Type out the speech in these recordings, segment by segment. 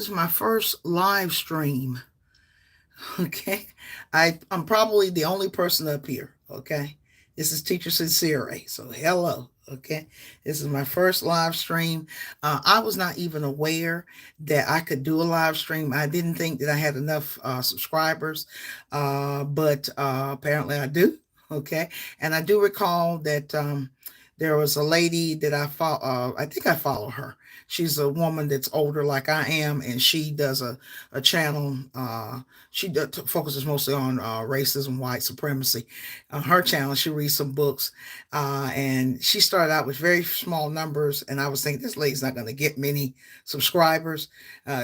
This is my first live stream. Okay. I'm probably the only person up here. Okay. This is Teacher Sincerae. So hello. Okay. This is my first live stream. I was not even aware that I could do a live stream. I didn't think that I had enough subscribers, but apparently I do. Okay. And I do recall that there was a lady that I follow. I think I follow her. She's a woman that's older like I am, and she does a channel. Focuses mostly on racism, white supremacy. On her channel, she reads some books, and she started out with very small numbers. And I was thinking, this lady's not going to get many subscribers.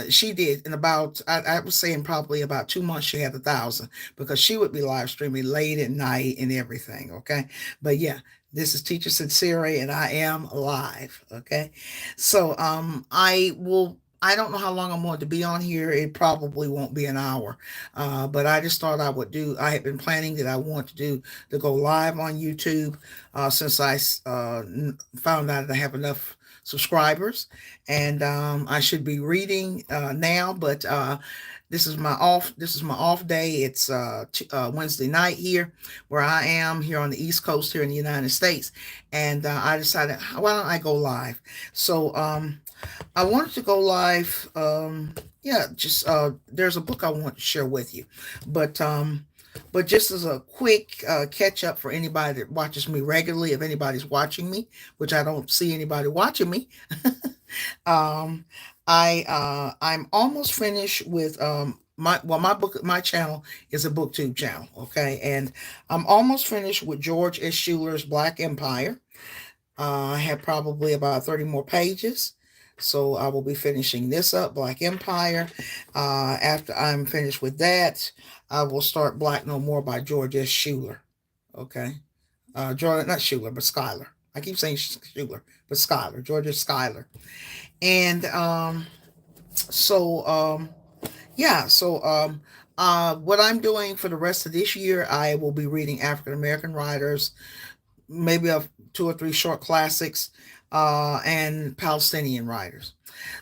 She did in about, I was saying probably about 2 months, she had 1,000 because she would be live streaming late at night and everything. Okay. But yeah, this is Teacher Sincere, and I am live. Okay, so I don't know how long I'm going to be on here. It probably won't be an hour, but I just thought I would do. I had been planning that I want to go live on YouTube since I found out that I have enough subscribers, and I should be reading now, but this is my off day. It's Wednesday night here where I am here on the East Coast here in the United States, and I decided, why don't I go live? So I wanted to go live. Yeah, just there's a book I want to share with you, but just as a quick catch up for anybody that watches me regularly, if anybody's watching me, which I don't see anybody watching me. um, I'm almost finished with my book. My channel is a booktube channel, okay, and I'm almost finished with George S. Schuler's Black Empire. I have probably about 30 more pages. So I will be finishing this up, Black Empire. After I'm finished with that, I will start Black No More by George S. Schuler. Okay. George, not Schuler, but Schuyler. I keep saying Schuler, but Schuyler, George S. Schuyler. And so yeah, so what I'm doing for the rest of this year, I will be reading African American writers, maybe a two or three short classics, and Palestinian writers.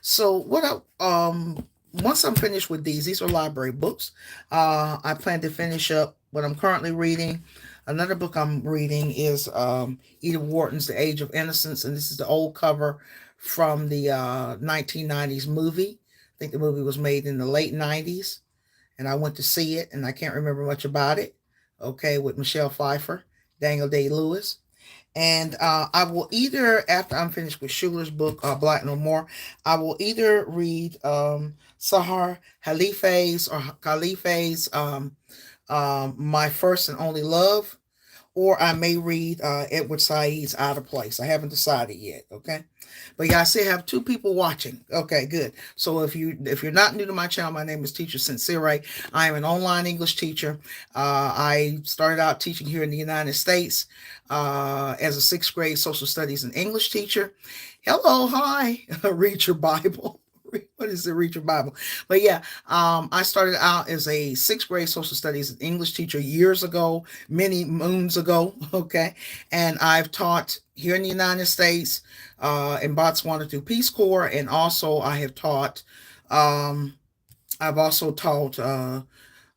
So once I'm finished with these are library books. I plan to finish up what I'm currently reading. Another book I'm reading is Edith Wharton's The Age of Innocence, and this is the old cover from the 1990s movie. I think the movie was made in the late 90s, and I went to see it, and I can't remember much about it. Okay, with Michelle Pfeiffer, Daniel Day Lewis. And I will either, after I'm finished with Schuler's book, Black No More, I will either read Sahar Khalife's My First and Only Love, or I may read Edward Said's Out of Place. I haven't decided yet. Okay, but yeah, I still have two people watching. Okay, good. So if you're not new to my channel, my name is Teacher Sincere. I am an online English teacher. I started out teaching here in the United States as a sixth grade social studies and English teacher. Hello, hi, read your Bible. What is the Read Your Bible? But yeah, I started out as a sixth grade social studies and English teacher years ago, many moons ago. Okay, and I've taught here in the United States, in Botswana through Peace Corps, and also I have taught. Um, I've also taught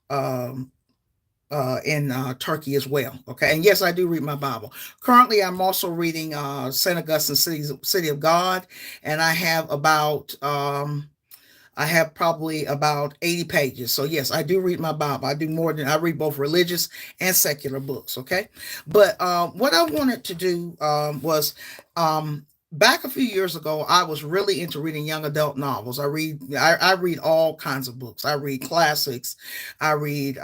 um, in Turkey as well. Okay, and yes, I do read my Bible. Currently, I'm also reading Saint Augustine City of God, and I have probably about 80 pages. So yes, I do read my Bible. I read both religious and secular books. Okay, but what I wanted to do um, back a few years ago, I was really into reading young adult novels. I read all kinds of books. I read classics. I read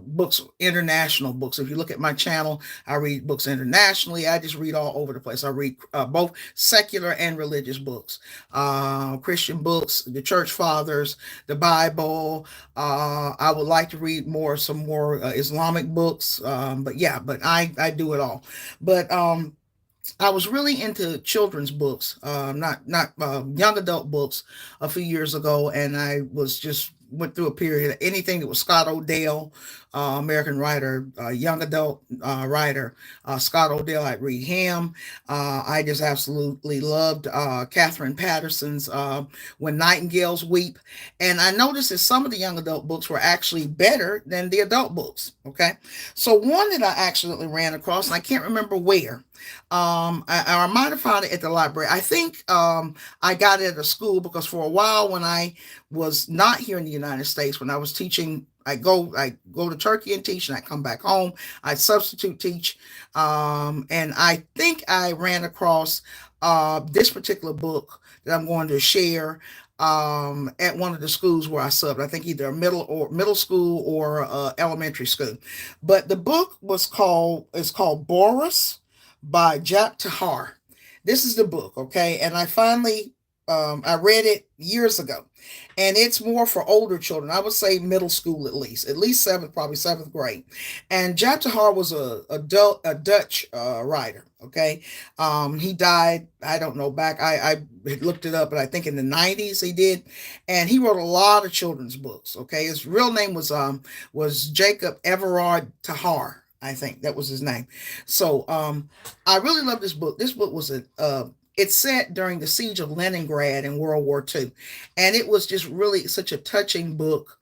books, international books. If you look at my channel, I read books internationally. I just read all over the place. I read both secular and religious books, Christian books, the church fathers, the Bible. I would like to read some more Islamic books. But yeah, but I do it all. But I was really into children's books, not young adult books a few years ago, and I was just went through a period of anything that was Scott Odell, American writer, young adult writer, Scott Odell. I'd read him. I just absolutely loved Catherine Patterson's "When Nightingales Weep," and I noticed that some of the young adult books were actually better than the adult books. Okay, so one that I accidentally ran across, and I can't remember where. I might have found it at the library. I think I got it at a school because for a while when I was not here in the United States, when I was teaching, I go to Turkey and teach, and I come back home. I substitute teach, and I think I ran across this particular book that I'm going to share at one of the schools where I subbed. I think either a middle school or elementary school. But the book is called Boris by Jaap Haar. This is the book, okay? And I finally I read it years ago, and it's more for older children. I would say middle school at least seventh, probably seventh grade. And Jaap Haar was a Dutch writer. Okay, he died. I don't know back. I looked it up, but I think in the '90s he did, and he wrote a lot of children's books. Okay, his real name was Jacob Everard Tahar. I think that was his name. So I really love this book. This book was it's set during the siege of Leningrad in World War II. And it was just really such a touching book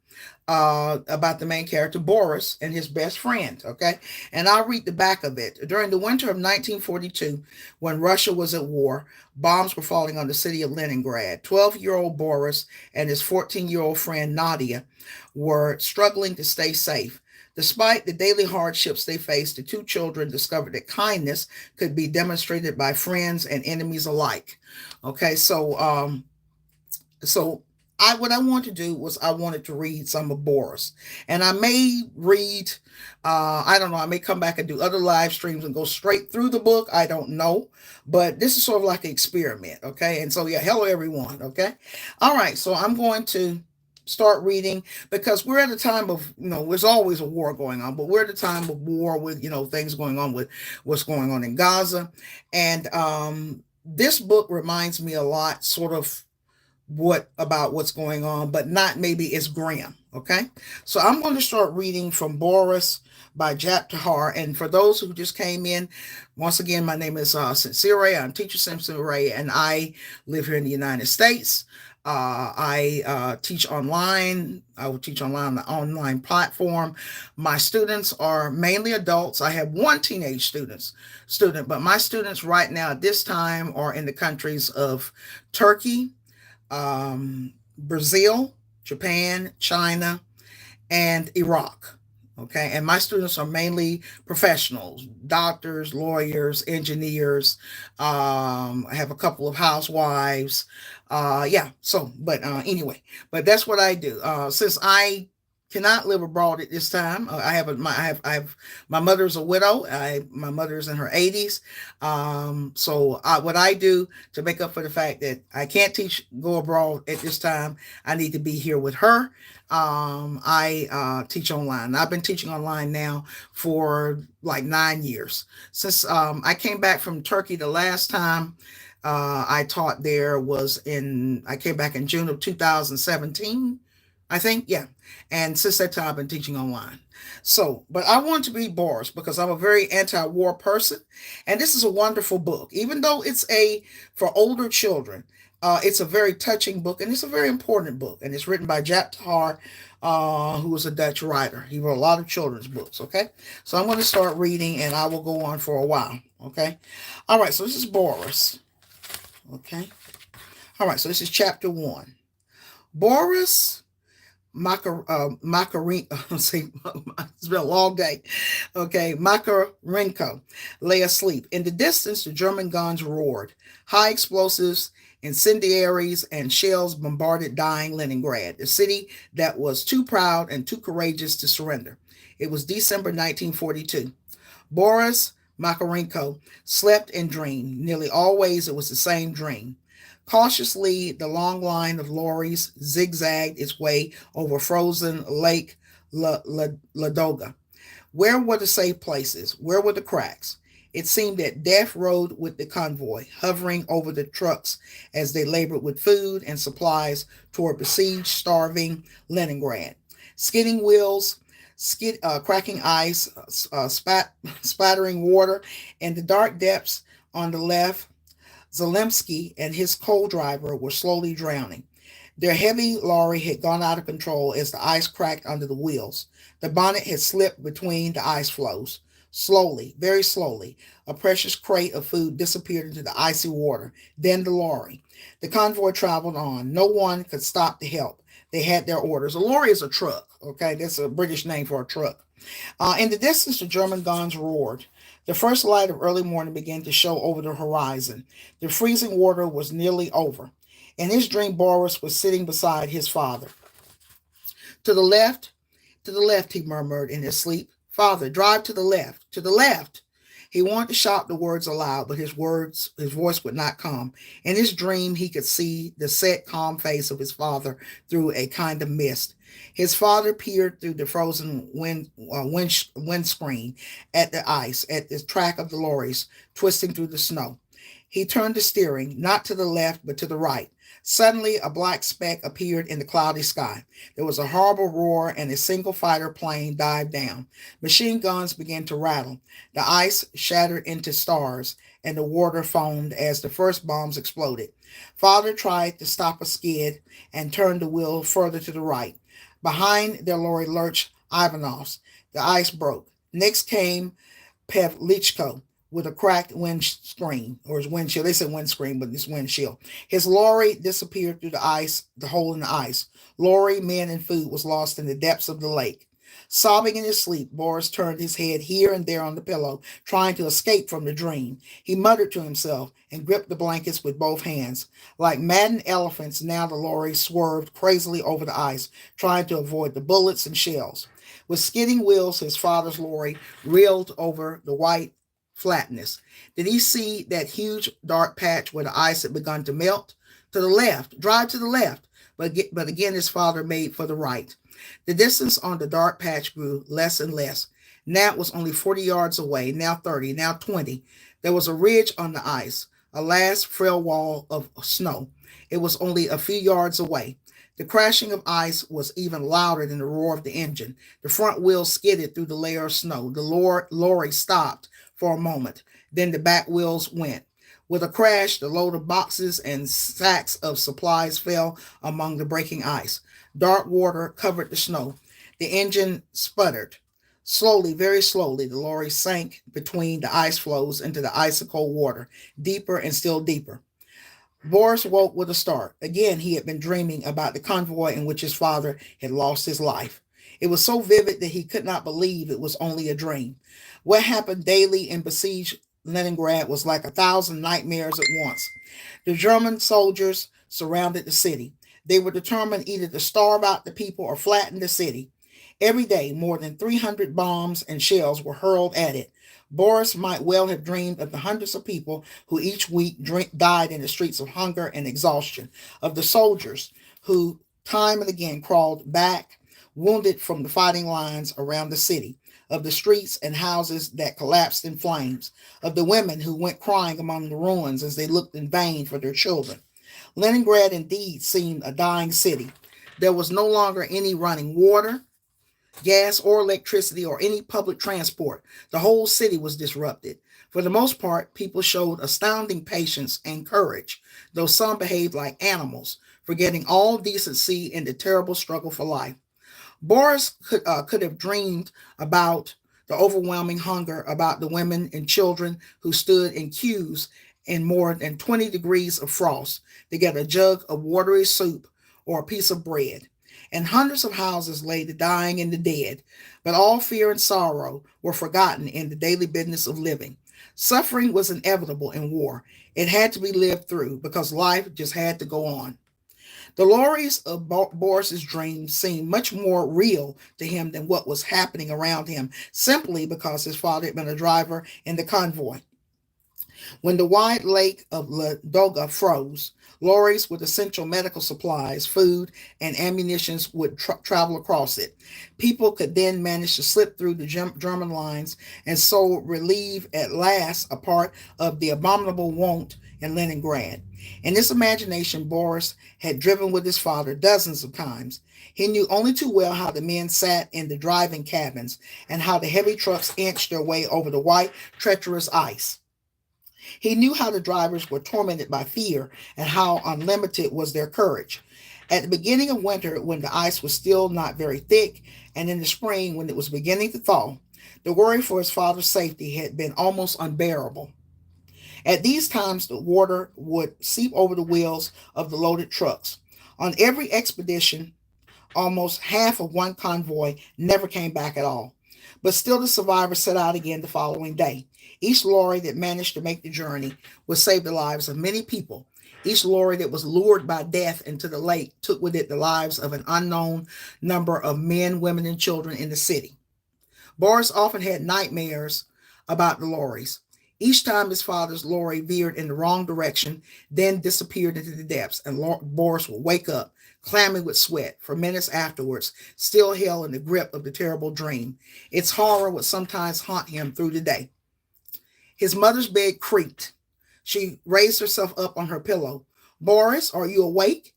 about the main character, Boris, and his best friend. Okay. And I'll read the back of it. During the winter of 1942, when Russia was at war, bombs were falling on the city of Leningrad. 12-year-old Boris and his 14-year-old friend, Nadia, were struggling to stay safe. Despite the daily hardships they faced, the two children discovered that kindness could be demonstrated by friends and enemies alike. Okay, so I what I wanted to do was I wanted to read some of Boris, and I may read. I don't know. I may come back and do other live streams and go straight through the book. I don't know, but this is sort of like an experiment. Okay, and so yeah, hello everyone. Okay, all right. So I'm going to start reading because we're at a time of there's always a war going on, but we're at a time of war with things going on with what's going on in Gaza, and this book reminds me a lot, sort of what's going on, but not maybe as grim. Okay, so I'm going to start reading from Boris by Jaap Haar. And for those who just came in, once again, my name is Sincerae. I'm teacher Sincerae, and I live here in the United States. I teach online. I will teach online on the online platform. My students are mainly adults. I have one teenage student, but my students right now at this time are in the countries of Turkey, Brazil, Japan, China, and Iraq. Okay, and my students are mainly professionals, doctors, lawyers, engineers. I have a couple of housewives. Yeah. So, but anyway, but that's what I do. Since I cannot live abroad at this time, I have my mother's a widow. My mother's in her 80s. So what I do to make up for the fact that I can't go abroad at this time, I need to be here with her. I teach online. I've been teaching online now for like 9 years. Since I came back from Turkey the last time I taught there I came back in June of 2017, I think. Yeah. And since that time, I've been teaching online. So, but I want to be Boris because I'm a very anti-war person. And this is a wonderful book. Even though for older children, it's a very touching book, and it's a very important book. And it's written by Jaap Haar, who was a Dutch writer. He wrote a lot of children's books. Okay. So I'm going to start reading, and I will go on for a while. Okay. All right. So this is Boris. Okay. All right. So this is chapter 1. Boris Makarenko, see, it's been a long day. Okay, Makarenko lay asleep. In the distance, the German guns roared. High explosives, incendiaries, and shells bombarded dying Leningrad, the city that was too proud and too courageous to surrender. It was December 1942. Boris Makarenko slept and dreamed. Nearly always it was the same dream. Cautiously, the long line of lorries zigzagged its way over frozen Lake Ladoga. Where were the safe places? Where were the cracks? It seemed that death rode with the convoy, hovering over the trucks as they labored with food and supplies toward besieged, starving Leningrad. Skidding wheels, cracking ice, splattering water, and the dark depths on the left. Zelensky and his co-driver were slowly drowning. Their heavy lorry had gone out of control as the ice cracked under the wheels. The bonnet had slipped between the ice floes. Slowly, very slowly, a precious crate of food disappeared into the icy water, then the lorry. The convoy traveled on. No one could stop to help. They had their orders. A lorry is a truck, okay? That's a British name for a truck. In the distance, the German guns roared. The first light of early morning began to show over the horizon. The freezing water was nearly over. In his dream, Boris was sitting beside his father. To the left, to the left, he murmured in his sleep. Father, drive to the left, to the left. He wanted to shout the words aloud, but his voice would not come. In his dream, he could see the set, calm face of his father through a kind of mist. His father peered through the frozen windscreen at the ice, at the track of the lorries twisting through the snow. He turned the steering, not to the left, but to the right. Suddenly, a black speck appeared in the cloudy sky. There was a horrible roar, and a single fighter plane dived down. Machine guns began to rattle. The ice shattered into stars, and the water foamed as the first bombs exploded. Father tried to stop a skid and turned the wheel further to the right. Behind their lorry lurched Ivanov's. The ice broke. Next came Pavlichko with a cracked windscreen, or his windshield. They said windscreen, but it's windshield. His lorry disappeared through the ice, the hole in the ice. Lorry, men, and food was lost in the depths of the lake. Sobbing in his sleep, Boris turned his head here and there on the pillow, trying to escape from the dream. He muttered to himself and gripped the blankets with both hands. Like maddened elephants, now the lorry swerved crazily over the ice, trying to avoid the bullets and shells. With skidding wheels, his father's lorry reeled over the white flatness. Did he see that huge dark patch where the ice had begun to melt? To the left, drive to the left. But again, his father made for the right. The distance on the dark patch grew less and less. Now it was only 40 yards away, now 30, now 20. There was a ridge on the ice, a last frail wall of snow. It was only a few yards away. The crashing of ice was even louder than the roar of the engine. The front wheels skidded through the layer of snow. The lorry stopped for a moment. Then the back wheels went. With a crash, the load of boxes and sacks of supplies fell among the breaking ice. Dark water covered the snow. The engine sputtered. Slowly, very slowly, the lorry sank between the ice floes into the icy cold water, deeper and still deeper. Boris woke with a start. Again, he had been dreaming about the convoy in which his father had lost his life. It was so vivid that he could not believe it was only a dream. What happened daily in besieged Leningrad was like 1,000 nightmares at once. The German soldiers surrounded the city. They were determined either to starve out the people or flatten the city. Every day, more than 300 bombs and shells were hurled at it. Boris might well have dreamed of the hundreds of people who each week died in the streets of hunger and exhaustion, of the soldiers who time and again crawled back, wounded from the fighting lines around the city, of the streets and houses that collapsed in flames, of the women who went crying among the ruins as they looked in vain for their children. Leningrad indeed seemed a dying city. There was no longer any running water, gas, or electricity, or any public transport. The whole city was disrupted. For the most part, people showed astounding patience and courage, though some behaved like animals, forgetting all decency in the terrible struggle for life. Boris could have dreamed about the overwhelming hunger, about the women and children who stood in queues in more than 20 degrees of frost to get a jug of watery soup or a piece of bread. And hundreds of houses lay the dying and the dead, but all fear and sorrow were forgotten in the daily business of living. Suffering was inevitable in war. It had to be lived through because life just had to go on. The lorries of Boris's dreams seemed much more real to him than what was happening around him, simply because his father had been a driver in the convoy. When the wide lake of Ladoga froze, Lorries with essential medical supplies, food, and ammunitions would travel across it. People could then manage to slip through the German lines and so relieve at last a part of the abominable want in Leningrad. In this imagination, Boris had driven with his father dozens of times. He knew only too well how the men sat in the driving cabins and how the heavy trucks inched their way over the white, treacherous ice. He knew how the drivers were tormented by fear and how unlimited was their courage. At the beginning of winter, when the ice was still not very thick, and in the spring, when it was beginning to thaw, the worry for his father's safety had been almost unbearable. At these times, the water would seep over the wheels of the loaded trucks. On every expedition, almost half of one convoy never came back at all. But still, the survivors set out again the following day. Each lorry that managed to make the journey would save the lives of many people. Each lorry that was lured by death into the lake took with it the lives of an unknown number of men, women, and children in the city. Boris often had nightmares about the lorries. Each time his father's lorry veered in the wrong direction, then disappeared into the depths, and Boris would wake up, clammy with sweat, for minutes afterwards, still held in the grip of the terrible dream. Its horror would sometimes haunt him through the day. His mother's bed creaked. She raised herself up on her pillow. "Boris, are you awake?"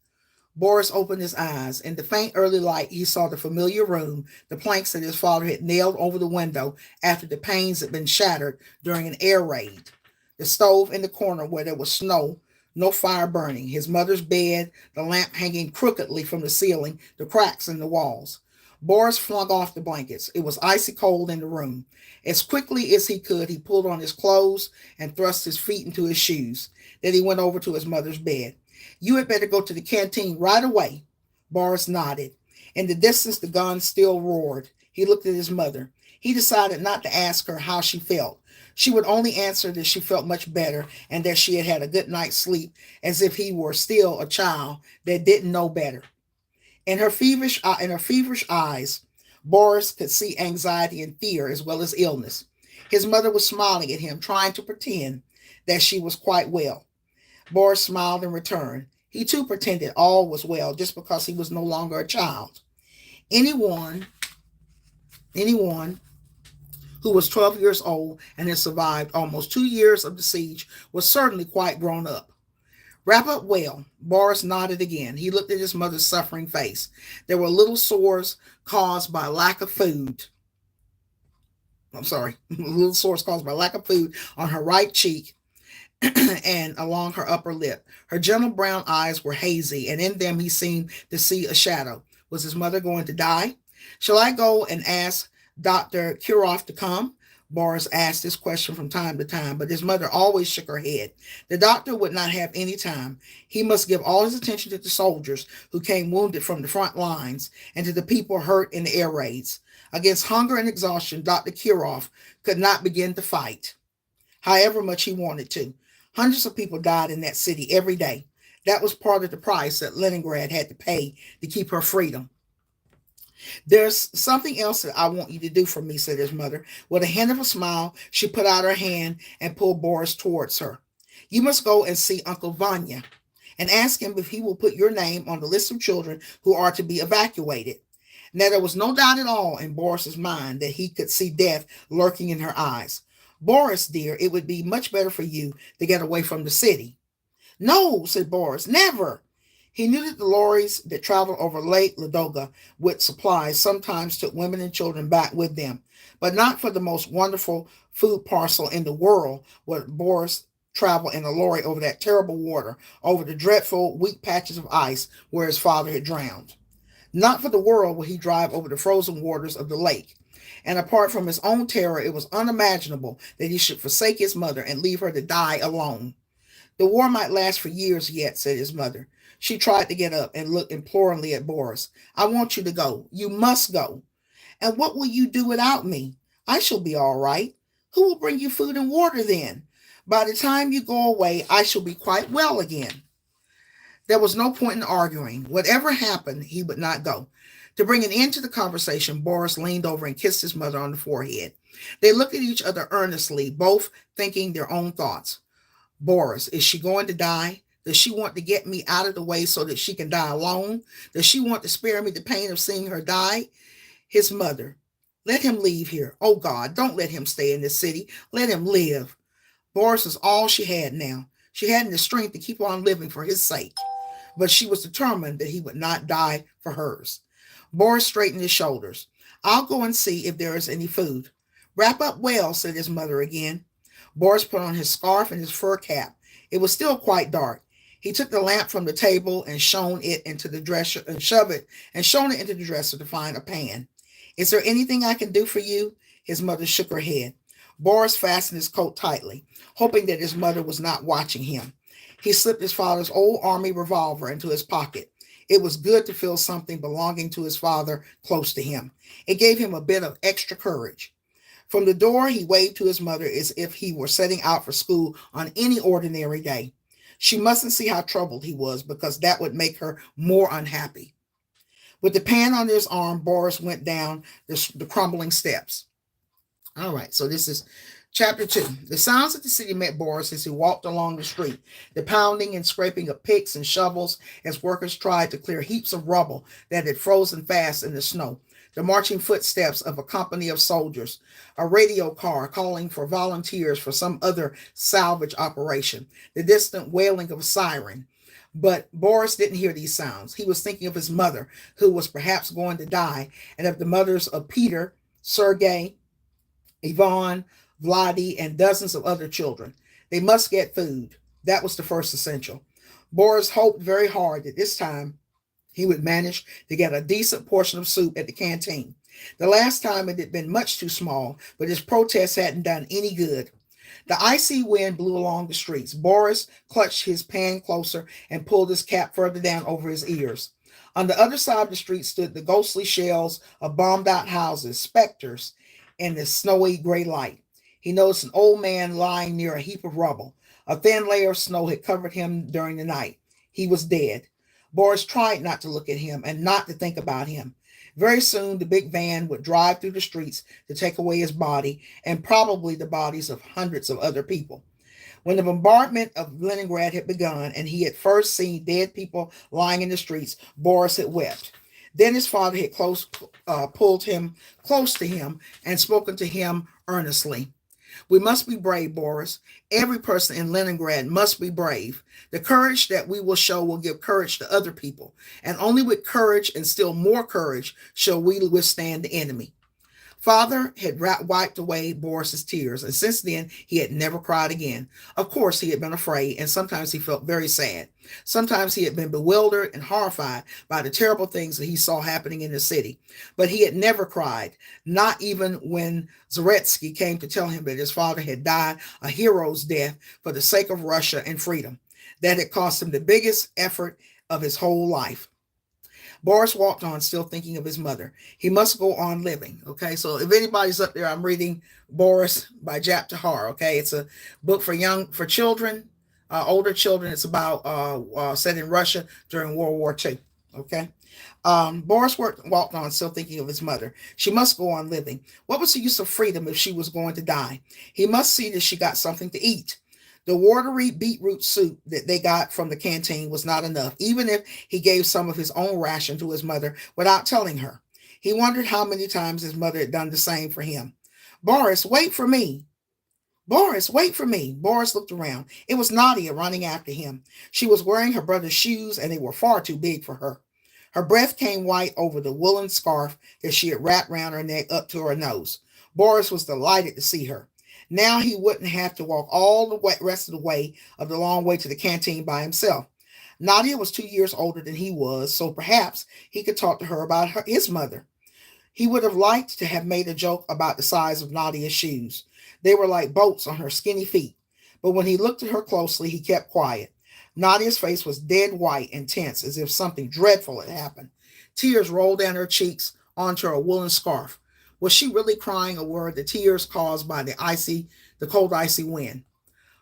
Boris opened his eyes. In the faint early light, he saw the familiar room, the planks that his father had nailed over the window after the panes had been shattered during an air raid. The stove in the corner where there was snow, no fire burning, his mother's bed, the lamp hanging crookedly from the ceiling, the cracks in the walls. Boris flung off the blankets. It was icy cold in the room. As quickly as he could, he pulled on his clothes and thrust his feet into his shoes. Then he went over to his mother's bed. "You had better go to the canteen right away." Boris nodded. In the distance, the guns still roared. He looked at his mother. He decided not to ask her how she felt. She would only answer that she felt much better and that she had had a good night's sleep, as if he were still a child that didn't know better. In her feverish eyes, Boris could see anxiety and fear as well as illness. His mother was smiling at him, trying to pretend that she was quite well. Boris smiled in return. He too pretended all was well just because he was no longer a child. Anyone, anyone who was 12 years old and had survived almost 2 years of the siege was certainly quite grown up. "Wrap up well." Boris nodded again. He looked at his mother's suffering face. There were little sores caused by lack of food. Little sores caused by lack of food on her right cheek and along her upper lip. Her gentle brown eyes were hazy, and in them he seemed to see a shadow. Was his mother going to die? "Shall I go and ask Dr. Kurov to come?" Boris asked this question from time to time, but his mother always shook her head. The doctor would not have any time. He must give all his attention to the soldiers who came wounded from the front lines and to the people hurt in the air raids. Against hunger and exhaustion, Dr. Kurov could not begin to fight, however much he wanted to. Hundreds of people died in that city every day. That was part of the price that Leningrad had to pay to keep her freedom. "There's something else that I want you to do for me," said his mother. With a hint of a smile, she put out her hand and pulled Boris towards her. "You must go and see Uncle Vanya and ask him if he will put your name on the list of children who are to be evacuated." Now, there was no doubt at all in Boris's mind that he could see death lurking in her eyes. "Boris, dear, it would be much better for you to get away from the city." "No," said Boris, "never." He knew that the lorries that traveled over Lake Ladoga with supplies sometimes took women and children back with them, but not for the most wonderful food parcel in the world would Boris travel in a lorry over that terrible water, over the dreadful weak patches of ice where his father had drowned. Not for the world would he drive over the frozen waters of the lake. And apart from his own terror, it was unimaginable that he should forsake his mother and leave her to die alone. "The war might last for years yet," said his mother. She tried to get up and look imploringly at Boris. "I want you to go. You must go." "And what will you do without me?" "I shall be all right." "Who will bring you food and water then?" "By the time you go away, I shall be quite well again." There was no point in arguing. Whatever happened, he would not go. To bring an end to the conversation, Boris leaned over and kissed his mother on the forehead. They looked at each other earnestly, both thinking their own thoughts. "Boris, is she going to die?" Does she want to get me out of the way so that she can die alone? Does she want to spare me the pain of seeing her die? His mother. Let him leave here. Oh God, don't let him stay in this city. Let him live. Boris was all she had now. She hadn't the strength to keep on living for his sake, but she was determined that he would not die for hers. Boris straightened his shoulders. I'll go and see if there is any food. Wrap up well, said his mother again. Boris put on his scarf and his fur cap. It was still quite dark. He took the lamp from the table and shone it into the dresser and shoved it and shone it into the dresser to find a pan. Is there anything I can do for you? His mother shook her head. Boris fastened his coat tightly, hoping that his mother was not watching him. He slipped his father's old army revolver into his pocket. It was good to feel something belonging to his father close to him. It gave him a bit of extra courage. From the door, he waved to his mother as if he were setting out for school on any ordinary day. She mustn't see how troubled he was, because that would make her more unhappy. With the pan under his arm, Boris went down the crumbling steps. All right, so this is chapter 2. The sounds of the city met Boris as he walked along the street, the pounding and scraping of picks and shovels as workers tried to clear heaps of rubble that had frozen fast in the snow, the marching footsteps of a company of soldiers, a radio car calling for volunteers for some other salvage operation, the distant wailing of a siren. But Boris didn't hear these sounds. He was thinking of his mother, who was perhaps going to die, and of the mothers of Peter, Sergei, Ivan, Vladi, and dozens of other children. They must get food. That was the first essential. Boris hoped very hard that this time he would manage to get a decent portion of soup at the canteen. The last time it had been much too small, but his protest hadn't done any good. The icy wind blew along the streets. Boris clutched his pan closer and pulled his cap further down over his ears. On the other side of the street stood the ghostly shells of bombed out houses, specters in the snowy gray light. He noticed an old man lying near a heap of rubble. A thin layer of snow had covered him during the night. He was dead. Boris tried not to look at him and not to think about him. Very soon, the big van would drive through the streets to take away his body and probably the bodies of hundreds of other people. When the bombardment of Leningrad had begun and he had first seen dead people lying in the streets, Boris had wept. Then his father had pulled him close to him and spoken to him earnestly. We must be brave, Boris. Every person in Leningrad must be brave. The courage that we will show will give courage to other people. And only with courage and still more courage shall we withstand the enemy. Father had wiped away Boris's tears, and since then he had never cried again. Of course, he had been afraid, and sometimes he felt very sad. Sometimes he had been bewildered and horrified by the terrible things that he saw happening in the city. But he had never cried, not even when Zaretsky came to tell him that his father had died a hero's death for the sake of Russia and freedom. That had cost him the biggest effort of his whole life. Boris walked on, still thinking of his mother. He must go on living. Okay, so if anybody's up there, I'm reading Boris by Jaap to Haar. Okay, it's a book for children, older children. It's about set in Russia during World War II. Okay. Boris walked on, still thinking of his mother. She must go on living. What was the use of freedom if she was going to die? He must see that she got something to eat. The watery beetroot soup that they got from the canteen was not enough, even if he gave some of his own ration to his mother without telling her. He wondered how many times his mother had done the same for him. Boris, wait for me. Boris, wait for me. Boris looked around. It was Nadia running after him. She was wearing her brother's shoes, and they were far too big for her. Her breath came white over the woolen scarf that she had wrapped round her neck up to her nose. Boris was delighted to see her. Now he wouldn't have to walk all the rest of the long way to the canteen by himself. Nadia was 2 years older than he was, so perhaps he could talk to her about his mother. He would have liked to have made a joke about the size of Nadia's shoes. They were like boats on her skinny feet. But when he looked at her closely, he kept quiet. Nadia's face was dead white and tense, as if something dreadful had happened. Tears rolled down her cheeks onto her woolen scarf. Was she really crying, or were the tears caused by the cold, icy wind?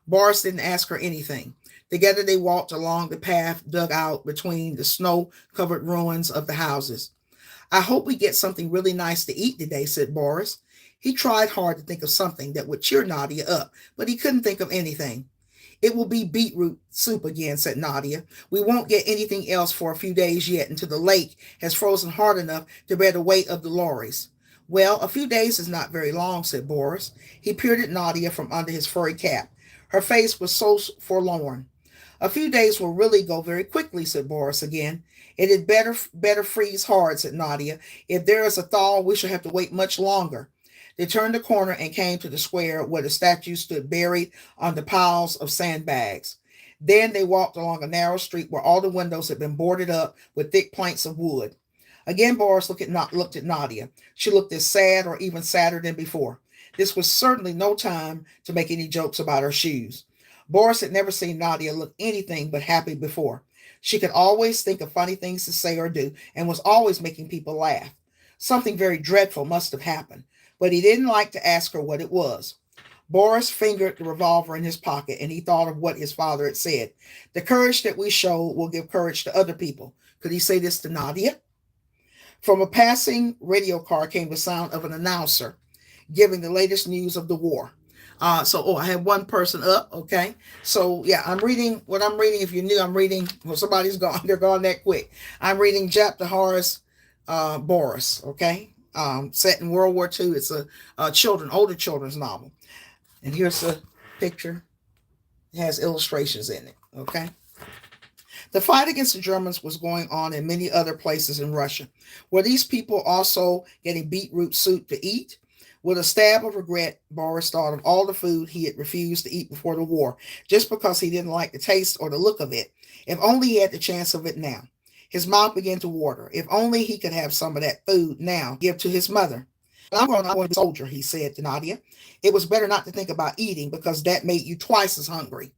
Boris didn't ask her anything. Together they walked along the path dug out between the snow-covered ruins of the houses. I hope we get something really nice to eat today, said Boris. He tried hard to think of something that would cheer Nadia up, but he couldn't think of anything. It will be beetroot soup again, said Nadia. We won't get anything else for a few days yet until the lake has frozen hard enough to bear the weight of the lorries. Well, a few days is not very long, said Boris. He peered at Nadia from under his furry cap. Her face was so forlorn. A few days will really go very quickly, said Boris again. It had better freeze hard, said Nadia. If there is a thaw, we shall have to wait much longer. They turned the corner and came to the square where the statue stood buried under piles of sandbags. Then they walked along a narrow street where all the windows had been boarded up with thick planks of wood. Again, Boris looked at Nadia. She looked as sad or even sadder than before. This was certainly no time to make any jokes about her shoes. Boris had never seen Nadia look anything but happy before. She could always think of funny things to say or do and was always making people laugh. Something very dreadful must have happened, but he didn't like to ask her what it was. Boris fingered the revolver in his pocket and he thought of what his father had said. The courage that we show will give courage to other people. Could he say this to Nadia? From a passing radio car came the sound of an announcer giving the latest news of the war. I have one person up. Okay. So yeah, I'm reading what I'm reading. If you're new, I'm reading. Well, somebody's gone. They're gone that quick. I'm reading Jaap the Haar's Boris. Okay. Set in World War II. It's a older children's novel. And here's a picture. It has illustrations in it. Okay. The fight against the Germans was going on in many other places in Russia. Were these people also getting beetroot soup to eat? With a stab of regret, Boris thought of all the food he had refused to eat before the war, just because he didn't like the taste or the look of it. If only he had the chance of it now. His mouth began to water. If only he could have some of that food now, give to his mother. I'm going to be a soldier, he said to Nadia. It was better not to think about eating because that made you twice as hungry.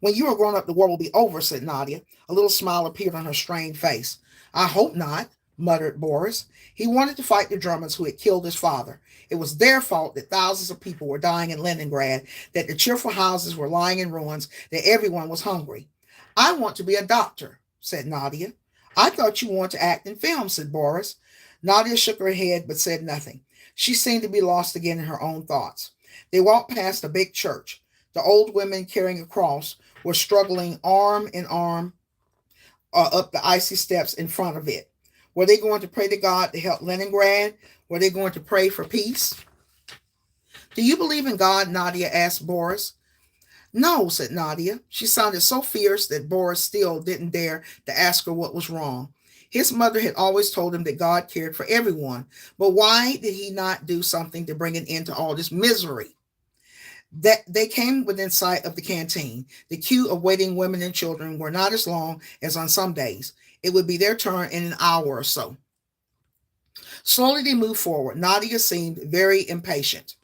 When you are grown up, the war will be over, said Nadia. A little smile appeared on her strained face. I hope not, muttered Boris. He wanted to fight the Germans who had killed his father. It was their fault that thousands of people were dying in Leningrad, that the cheerful houses were lying in ruins, that everyone was hungry. I want to be a doctor, said Nadia. I thought you wanted to act in film, said Boris. Nadia shook her head but said nothing. She seemed to be lost again in her own thoughts. They walked past a big church. The old women carrying a cross were struggling arm in arm up the icy steps in front of it. Were they going to pray to God to help Leningrad? Were they going to pray for peace? Do you believe in God? Nadia asked Boris. No, said Nadia. She sounded so fierce that Boris still didn't dare to ask her what was wrong. His mother had always told him that God cared for everyone, but why did he not do something to bring an end to all this misery? That they came within sight of the canteen. The queue of waiting women and children were not as long as on some days. It would be their turn in an hour or so. Slowly they moved forward. Nadia seemed very impatient.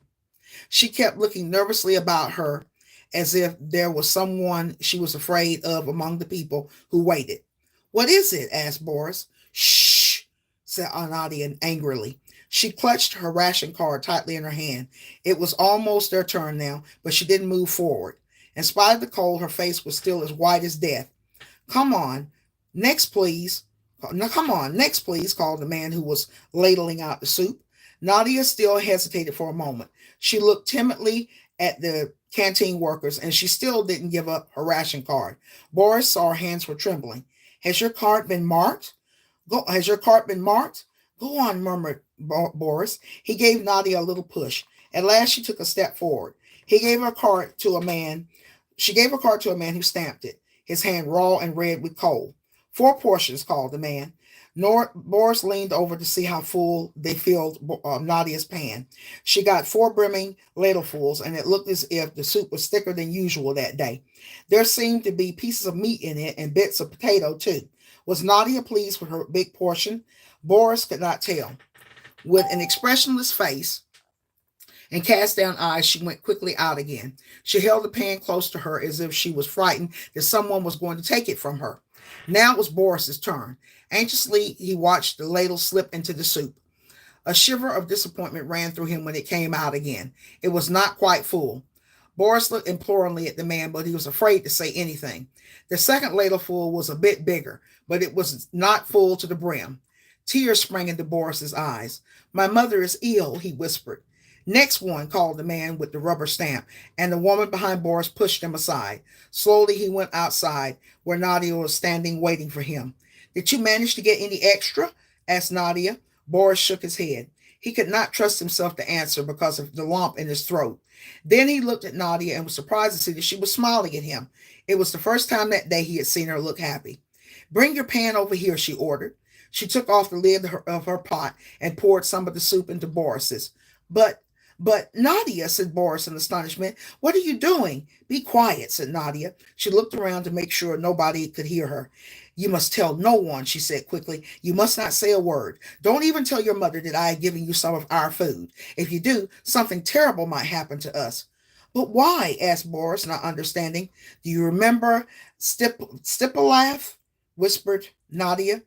She kept looking nervously about her as if there was someone she was afraid of among the people who waited. What is it? Asked Boris. Shh, said Nadia angrily. She clutched her ration card tightly in her hand. It was almost their turn now, but she didn't move forward. In spite of the cold, her face was still as white as death. Come on, next please. Now, come on, next please, called the man who was ladling out the soup. Nadia still hesitated for a moment. She looked timidly at the canteen workers, and she still didn't give up her ration card. Boris saw her hands were trembling. Has your card been marked? Has your card been marked? Go on, murmured Boris. He gave Nadia a little push. At last she took a step forward. She gave her card to a man who stamped it, his hand raw and red with cold. 4 portions, called the man. Boris leaned over to see how full they filled Nadia's pan. She got 4 brimming ladlefuls, and it looked as if the soup was thicker than usual that day. There seemed to be pieces of meat in it and bits of potato, too. Was Nadia pleased with her big portion? Boris could not tell. With an expressionless face and cast down eyes, she went quickly out again. She held the pan close to her as if she was frightened that someone was going to take it from her. Now it was Boris's turn. Anxiously, he watched the ladle slip into the soup. A shiver of disappointment ran through him when it came out again. It was not quite full. Boris looked imploringly at the man, but he was afraid to say anything. The second ladleful was a bit bigger, but it was not full to the brim. Tears sprang into Boris's eyes. My mother is ill, he whispered. Next one, called the man with the rubber stamp, and the woman behind Boris pushed him aside. Slowly he went outside, where Nadia was standing waiting for him. Did you manage to get any extra? Asked Nadia. Boris shook his head. He could not trust himself to answer because of the lump in his throat. Then he looked at Nadia and was surprised to see that she was smiling at him. It was the first time that day he had seen her look happy. Bring your pan over here, she ordered. She took off the lid of her pot and poured some of the soup into Boris's. But, but, Nadia, said Boris in astonishment, what are you doing? Be quiet, said Nadia. She looked around to make sure nobody could hear her. You must tell no one, she said quickly. You must not say a word. Don't even tell your mother that I have given you some of our food. If you do, something terrible might happen to us. But why? Asked Boris, not understanding. Do you remember Stipulav? Whispered Nadia.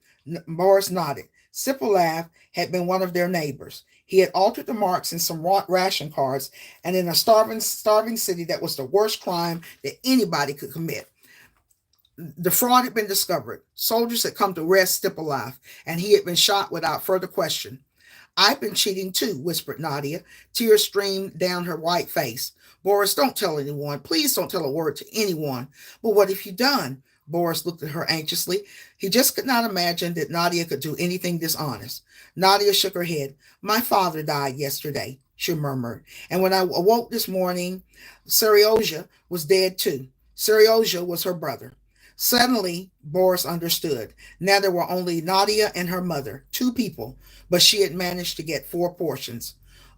Boris nodded. Stipulav had been one of their neighbors. He had altered the marks in some ration cards, and in a starving city, that was the worst crime that anybody could commit. The fraud had been discovered. Soldiers had come to arrest Stipulav, and he had been shot without further question. I've been cheating too, whispered Nadia. Tears streamed down her white face. Boris, don't tell anyone. Please don't tell a word to anyone. But what have you done? Boris looked at her anxiously. He just could not imagine that Nadia could do anything dishonest. Nadia shook her head. My father died yesterday, she murmured. And when I awoke this morning, Seryoja was dead too. Seryoja was her brother. Suddenly, Boris understood. Now there were only Nadia and her mother, two people, but she had managed to get four portions.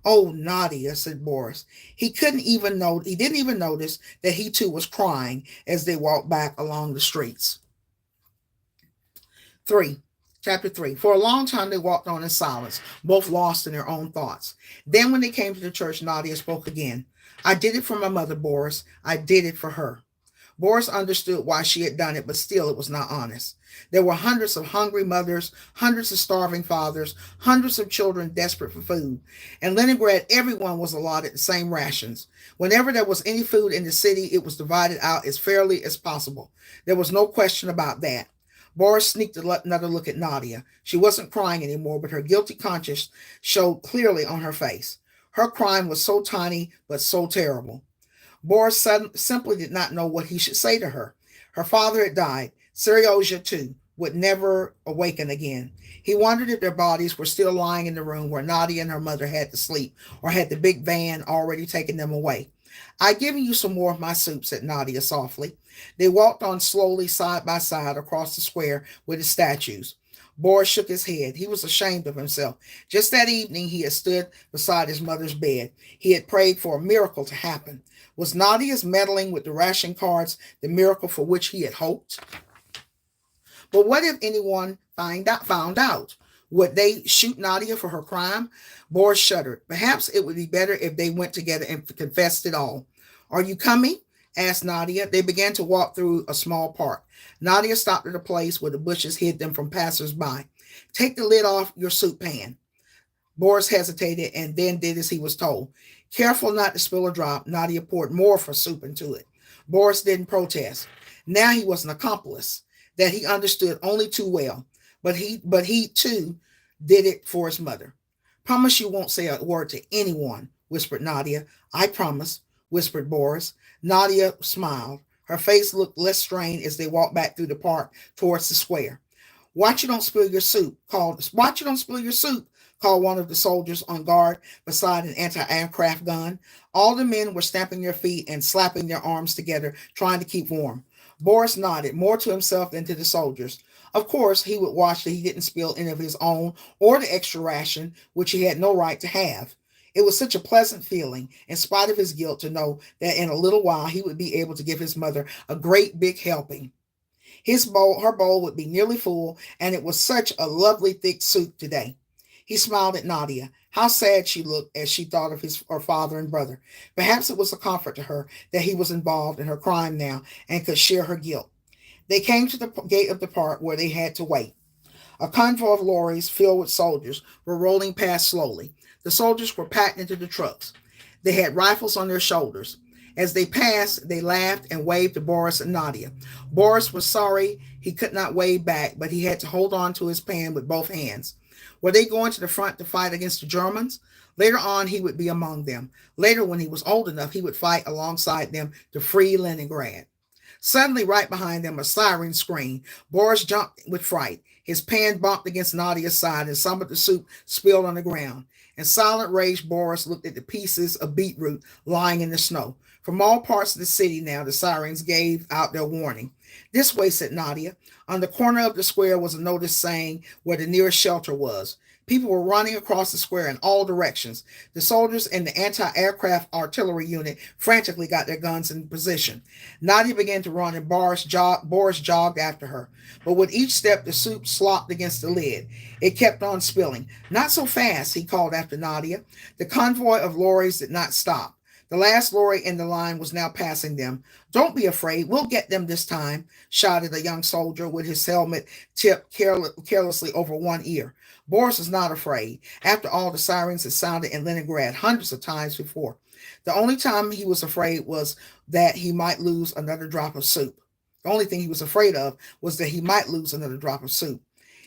Oh, Nadia, said Boris. He didn't even notice that he too was crying as they walked back along the streets. 3. Chapter 3. For a long time they walked on in silence, both lost in their own thoughts. Then when they came to the church, Nadia spoke again. I did it for my mother, Boris. I did it for her. Boris understood why she had done it, but still it was not honest. There were hundreds of hungry mothers, hundreds of starving fathers, hundreds of children desperate for food. In Leningrad, everyone was allotted the same rations. Whenever there was any food in the city, it was divided out as fairly as possible. There was no question about that. Boris sneaked another look at Nadia. She wasn't crying anymore, but her guilty conscience showed clearly on her face. Her crime was so tiny, but so terrible. Boris simply did not know what he should say to her. Her father had died. Seryoja, too, would never awaken again. He wondered if their bodies were still lying in the room where Nadia and her mother had to sleep, or had the big van already taken them away. I've given you some more of my soup, said Nadia softly. They walked on slowly side by side across the square with the statues. Boris shook his head. He was ashamed of himself. Just that evening, he had stood beside his mother's bed. He had prayed for a miracle to happen. Was Nadia's meddling with the ration cards the miracle for which he had hoped? But what if anyone found out? Would they shoot Nadia for her crime? Boris shuddered. Perhaps it would be better if they went together and confessed it all. Are you coming? Asked Nadia. They began to walk through a small park. Nadia stopped at a place where the bushes hid them from passers-by. Take the lid off your soup pan. Boris hesitated and then did as he was told. Careful not to spill a drop, Nadia poured more for soup into it. Boris didn't protest. Now he was an accomplice that he understood only too well, but he too did it for his mother. Promise you won't say a word to anyone, whispered Nadia. I promise, whispered Boris. Nadia smiled. Her face looked less strained as they walked back through the park towards the square. Watch you don't spill your soup, called one of the soldiers on guard beside an anti-aircraft gun. All the men were stamping their feet and slapping their arms together, trying to keep warm. Boris nodded, more to himself than to the soldiers. Of course, he would watch that he didn't spill any of his own or the extra ration, which he had no right to have. It was such a pleasant feeling, in spite of his guilt, to know that in a little while he would be able to give his mother a great big helping. Her bowl would be nearly full, and it was such a lovely thick soup today. He smiled at Nadia. How sad she looked as she thought of her father and brother. Perhaps it was a comfort to her that he was involved in her crime now and could share her guilt. They came to the gate of the park where they had to wait. A convoy of lorries filled with soldiers were rolling past slowly. The soldiers were packed into the trucks. They had rifles on their shoulders. As they passed, they laughed and waved to Boris and Nadia. Boris was sorry he could not wave back, but he had to hold on to his pan with both hands. Were they going to the front to fight against the Germans? Later on, he would be among them. Later, when he was old enough, he would fight alongside them to free Leningrad. Suddenly, right behind them, a siren screamed. Boris jumped with fright. His pan bumped against Nadia's side, and some of the soup spilled on the ground. In silent rage, Boris looked at the pieces of beetroot lying in the snow. From all parts of the city now, the sirens gave out their warning. This way, said Nadia. On the corner of the square was a notice saying where the nearest shelter was. People were running across the square in all directions. The soldiers in the anti-aircraft artillery unit frantically got their guns in position. Nadia began to run, and Boris jogged after her. But with each step, the soup slopped against the lid. It kept on spilling. Not so fast, he called after Nadia. The convoy of lorries did not stop. The last lorry in the line was now passing them. Don't be afraid. We'll get them this time, shouted a young soldier with his helmet tipped carelessly over one ear. Boris was not afraid. After all, the sirens had sounded in Leningrad hundreds of times before. The only time he was afraid was that he might lose another drop of soup. The only thing he was afraid of was that he might lose another drop of soup.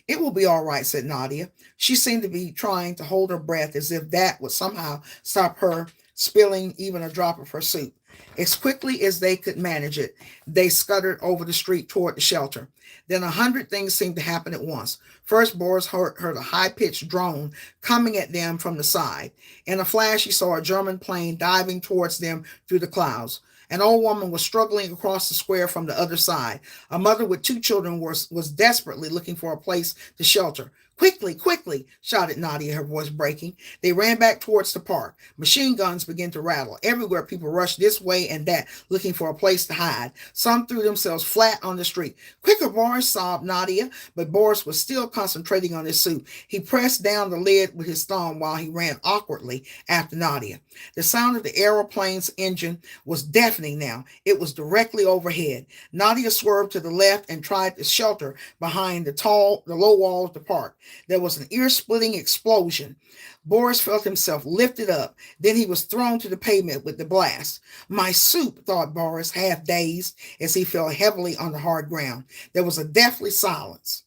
It will be all right, said Nadia. She seemed to be trying to hold her breath as if that would somehow stop her spilling even a drop of her soup. As quickly as they could manage it, they scuttered over the street toward the shelter. Then 100 things seemed to happen at once. First, Boris heard a high-pitched drone coming at them from the side. In a flash, he saw a German plane diving towards them through the clouds. An old woman was struggling across the square from the other side. A mother with two children was desperately looking for a place to shelter. Quickly, quickly, shouted Nadia, her voice breaking. They ran back towards the park. Machine guns began to rattle. Everywhere, people rushed this way and that, looking for a place to hide. Some threw themselves flat on the street. Quicker, Boris, sobbed Nadia, but Boris was still concentrating on his soup. He pressed down the lid with his thumb while he ran awkwardly after Nadia. The sound of the aeroplane's engine was deafening now. It was directly overhead. Nadia swerved to the left and tried to shelter behind the low wall of the park. There was an ear-splitting explosion. Boris felt himself lifted up. Then he was thrown to the pavement with the blast. My soup, thought Boris, half dazed, as he fell heavily on the hard ground. There was a deathly silence.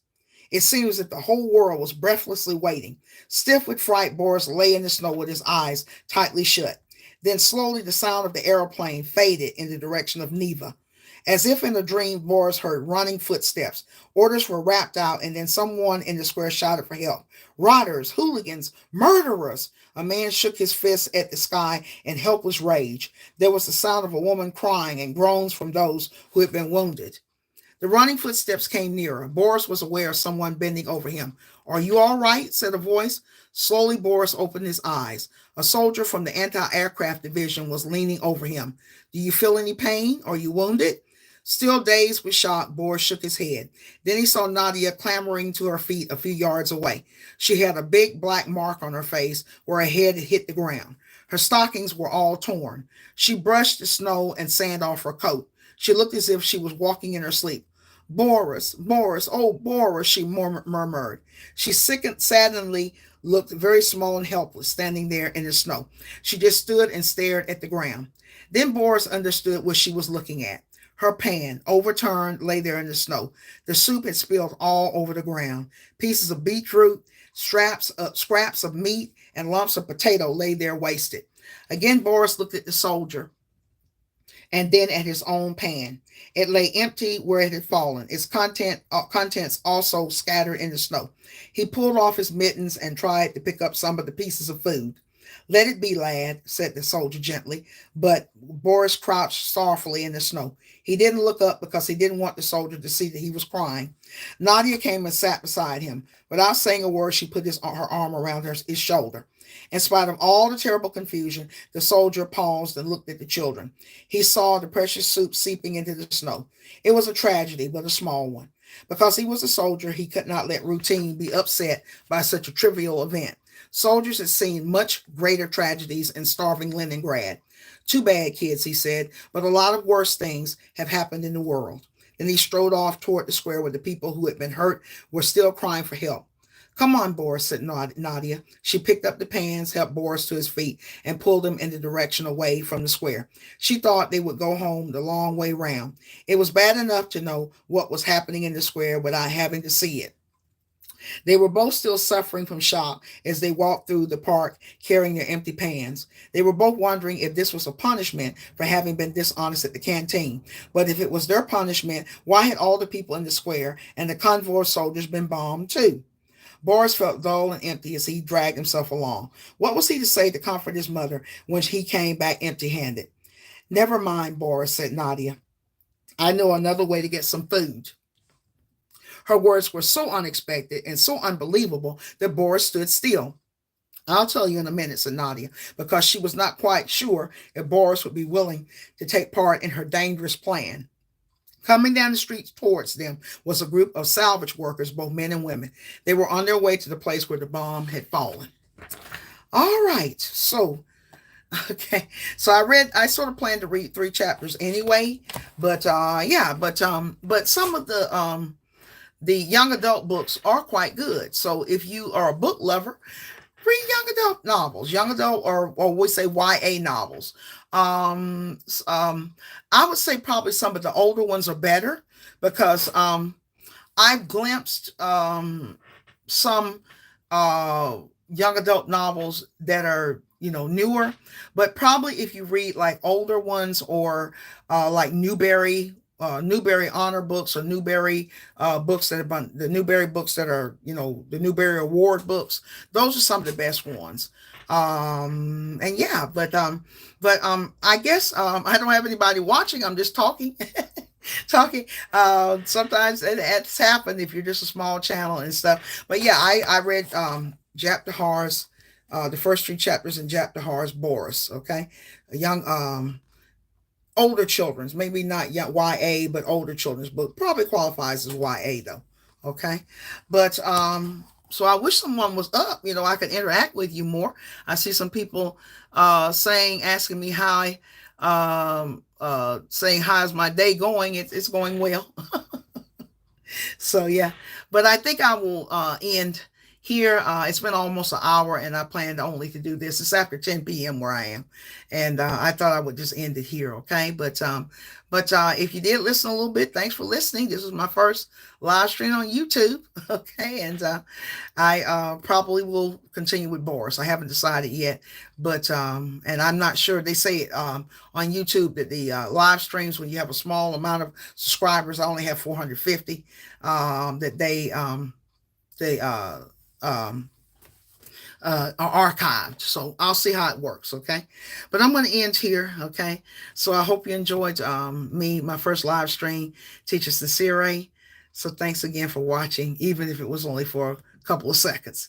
It seemed as if the whole world was breathlessly waiting. Stiff with fright, Boris lay in the snow with his eyes tightly shut. Then slowly the sound of the aeroplane faded in the direction of Neva. As if in a dream, Boris heard running footsteps. Orders were rapped out, and then someone in the square shouted for help. Rotters, hooligans, murderers! A man shook his fist at the sky in helpless rage. There was the sound of a woman crying and groans from those who had been wounded. The running footsteps came nearer. Boris was aware of someone bending over him. Are you all right? Said a voice. Slowly, Boris opened his eyes. A soldier from the anti-aircraft division was leaning over him. Do you feel any pain? Are you wounded? Still dazed with shock, Boris shook his head. Then he saw Nadia clambering to her feet a few yards away. She had a big black mark on her face where her head had hit the ground. Her stockings were all torn. She brushed the snow and sand off her coat. She looked as if she was walking in her sleep. Boris, Boris, oh, Boris, she murmured. She saddeningly looked very small and helpless, standing there in the snow. She just stood and stared at the ground. Then Boris understood what she was looking at. Her pan, overturned, lay there in the snow. The soup had spilled all over the ground. Pieces of beetroot, scraps of meat, and lumps of potato lay there wasted. Again, Boris looked at the soldier and then at his own pan. It lay empty where it had fallen, its contents also scattered in the snow. He pulled off his mittens and tried to pick up some of the pieces of food. Let it be, lad, said the soldier gently, but Boris crouched sorrowfully in the snow. He didn't look up because he didn't want the soldier to see that he was crying. Nadia came and sat beside him. Without saying a word, she put her arm around his shoulder. In spite of all the terrible confusion, the soldier paused and looked at the children. He saw the precious soup seeping into the snow. It was a tragedy, but a small one. Because he was a soldier, he could not let routine be upset by such a trivial event. Soldiers had seen much greater tragedies in starving Leningrad. Too bad, kids, he said, but a lot of worse things have happened in the world. Then he strode off toward the square where the people who had been hurt were still crying for help. Come on, Boris, said Nadia. She picked up the pans, helped Boris to his feet, and pulled him in the direction away from the square. She thought they would go home the long way round. It was bad enough to know what was happening in the square without having to see it. They were both still suffering from shock as they walked through the park carrying their empty pans. They were both wondering if this was a punishment for having been dishonest at the canteen. But if it was their punishment, why had all the people in the square and the convoy of soldiers been bombed too? Boris felt dull and empty as he dragged himself along. What was he to say to comfort his mother when he came back empty handed? Never mind, Boris, said Nadia. I know another way to get some food. Her words were so unexpected and so unbelievable that Boris stood still. I'll tell you in a minute, said Nadia, because she was not quite sure if Boris would be willing to take part in her dangerous plan. Coming down the street towards them was a group of salvage workers, both men and women. They were on their way to the place where the bomb had fallen. All right, so okay, so I sort of planned to read 3 chapters anyway, but but some of the young adult books are quite good. So if you are a book lover, read young adult novels, young adult or we say YA novels. I would say probably some of the older ones are better because I've glimpsed some young adult novels that are newer, but probably if you read like older ones or like Newbery honor books or Newbery books that have the Newbery books that are the Newbery Award books. Those are some of the best ones. And yeah, but I guess I don't have anybody watching. I'm just talking, talking. Sometimes it's happened if you're just a small channel and stuff. But yeah, I read Jaap de Haar's the first 3 chapters in Jaap de Haar's Boris. Okay, a young older children's, maybe not YA, but older children's book. Probably qualifies as YA though. Okay. But so I wish someone was up, I could interact with you more. I see some people asking me how saying how's my day going. It's going well. So yeah. But I think I will end here. It's been almost an hour and I planned only to do this. It's after 10 p.m. where I am. And I thought I would just end it here. Okay. But if you did listen a little bit, thanks for listening. This is my first live stream on YouTube. Okay. And I probably will continue with Boris. I haven't decided yet, but and I'm not sure. They say on YouTube that the live streams, when you have a small amount of subscribers, I only have 450, that they are archived. So I'll see how it works. Okay. But I'm going to end here. Okay. So I hope you enjoyed my first live stream, Teacher Sincerae. So thanks again for watching, even if it was only for a couple of seconds.